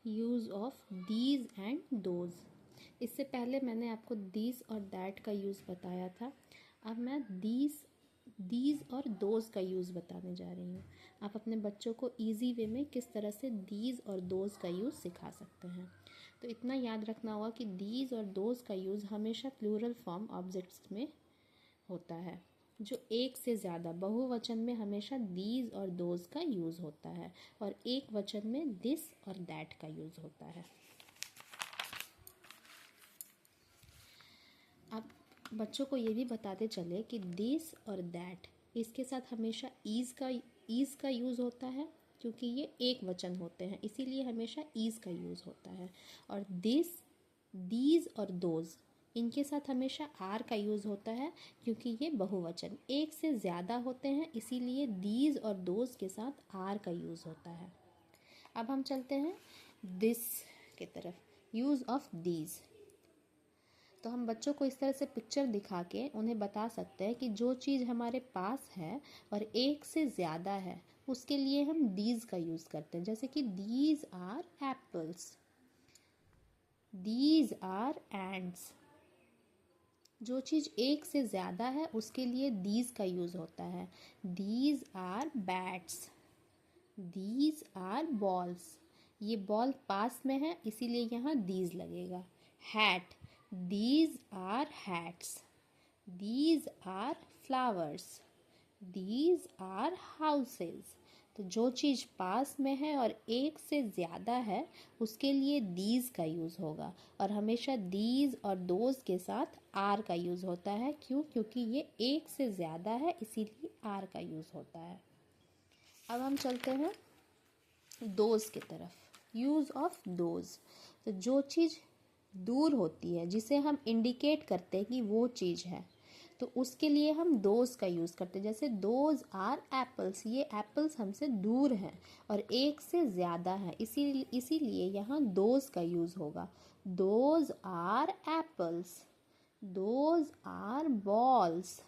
Use of these and those. इससे पहले मैंने आपको दीज और दैट का यूज़ बताया था। अब मैं दीज और दोज का यूज़ बताने जा रही हूँ। आप अपने बच्चों को इजी वे में किस तरह से दीज और दोज का यूज़ सिखा सकते हैं। तो इतना याद रखना होगा कि दीज और दोज का यूज़ हमेशा प्लूरल फॉर्म ऑब्जेक्ट्स में होता है। जो एक से ज़्यादा, बहुवचन में हमेशा दीज और दोज का यूज़ होता है और एक वचन में दिस और दैट का यूज़ होता है। अब बच्चों को ये भी बताते चले कि दिस और दैट, इसके साथ हमेशा ईज़ का यूज़ होता है क्योंकि ये एक वचन होते हैं, इसीलिए हमेशा ईज़ का यूज़ होता है। और दिस, दीज और दोज, इनके साथ हमेशा आर का यूज़ होता है क्योंकि ये बहुवचन एक से ज़्यादा होते हैं, इसीलिए दीज और दोज के साथ आर का यूज़ होता है। अब हम चलते हैं दिस के तरफ, यूज़ ऑफ दीज। तो हम बच्चों को इस तरह से पिक्चर दिखा के उन्हें बता सकते हैं कि जो चीज़ हमारे पास है और एक से ज़्यादा है उसके लिए हम दीज का यूज़ करते हैं। जैसे कि these are apples, these are ants. जो चीज़ एक से ज़्यादा है उसके लिए दीज का यूज़ होता है। These are bats, these are balls. ये बॉल पास में है इसीलिए यहाँ दीज लगेगा। Hat, these are hats, these are flowers, these are houses. तो जो चीज़ पास में है और एक से ज़्यादा है उसके लिए दीज का यूज़ होगा और हमेशा दीज और दोज के साथ आर का यूज़ होता है। क्यों? क्योंकि ये एक से ज़्यादा है इसीलिए आर का यूज़ होता है। अब हम चलते हैं दोज की तरफ, यूज़ ऑफ दोज। तो जो चीज़ दूर होती है, जिसे हम इंडिकेट करते हैं कि वो चीज़ है, तो उसके लिए हम दोज का यूज़ करते हैं। जैसे दोज आर एप्पल्स, ये एप्पल्स हमसे दूर हैं और एक से ज़्यादा है, इसीलिए यहाँ दोज का यूज़ होगा। Those are apples, those are balls,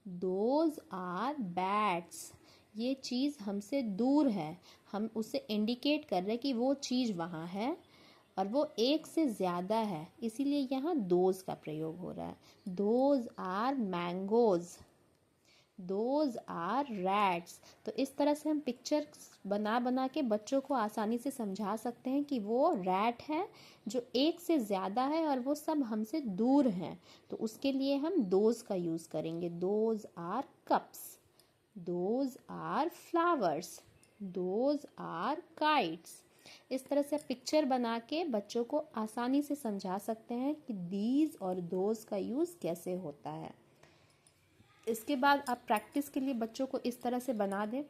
those are bats. ये चीज़ हमसे दूर है, हम उसे इंडिकेट कर रहे हैं कि वो चीज़ वहाँ है और वो एक से ज़्यादा है, इसीलिए यहाँ दोज का प्रयोग हो रहा है। Those are mangoes, those are rats. तो इस तरह से हम पिक्चर बना के बच्चों को आसानी से समझा सकते हैं कि वो रैट है जो एक से ज़्यादा है और वो सब हमसे दूर हैं, तो उसके लिए हम दोज का यूज़ करेंगे। Those are cups, those are flowers, those are kites. इस तरह से पिक्चर बना के बच्चों को आसानी से समझा सकते हैं कि दीज और दोज का यूज़ कैसे होता है। इसके बाद आप प्रैक्टिस के लिए बच्चों को इस तरह से बना दें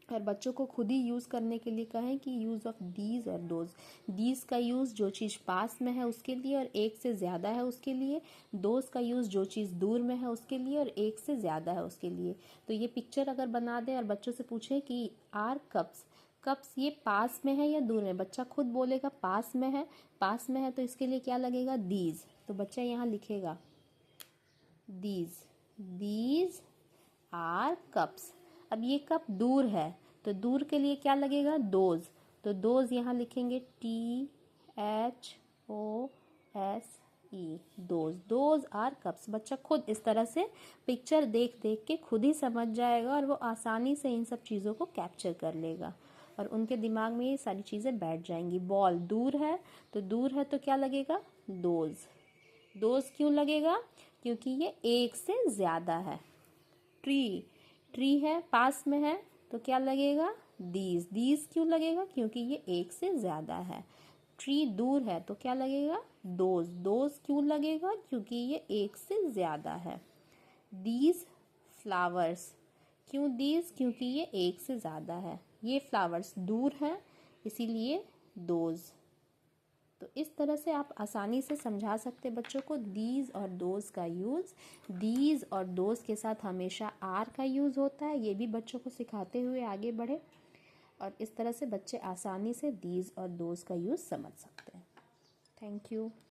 और बच्चों को खुद ही यूज़ करने के लिए कहें कि यूज़ ऑफ दीज और दोज। दीज का यूज़ जो चीज़ पास में है उसके लिए और एक से ज़्यादा है उसके लिए। दोज का यूज़ जो चीज़ दूर में है उसके लिए और एक से ज़्यादा है उसके लिए। तो ये पिक्चर अगर बना दें और बच्चों से पूछें कि आर कप्स, कप्स ये पास में है या दूर में, बच्चा खुद बोलेगा पास में है। पास में है तो इसके लिए क्या लगेगा? दीज। तो बच्चा यहाँ लिखेगा दीज, दीज आर कप्स। अब ये कप दूर है तो दूर के लिए क्या लगेगा? दोज। तो दोज यहाँ लिखेंगे THOSE, those. Those are cups. बच्चा खुद इस तरह से पिक्चर देख देख के खुद ही समझ जाएगा और वो आसानी से इन सब चीज़ों को कैप्चर कर लेगा और उनके दिमाग में ये सारी चीज़ें बैठ जाएंगी। बॉल दूर है तो दूर है तो क्या लगेगा? दोज। दोज क्यों लगेगा? क्योंकि ये एक से ज़्यादा है। ट्री, ट्री है पास में है तो क्या लगेगा? दीज। दीज क्यों लगेगा? क्योंकि ये एक से ज़्यादा है। ट्री दूर है तो क्या लगेगा? दोज। दोज क्यों लगेगा? क्योंकि ये एक से ज़्यादा है। दीज फ्लावर्स, क्यों दीज? क्योंकि ये एक से ज़्यादा है। ये फ्लावर्स दूर हैं इसीलिए दोज। तो इस तरह से आप आसानी से समझा सकते बच्चों को दीज और दोज का यूज़। दीज और दोज के साथ हमेशा आर का यूज़ होता है, ये भी बच्चों को सिखाते हुए आगे बढ़े और इस तरह से बच्चे आसानी से दीज और दोज का यूज़ समझ सकते हैं। Thank you.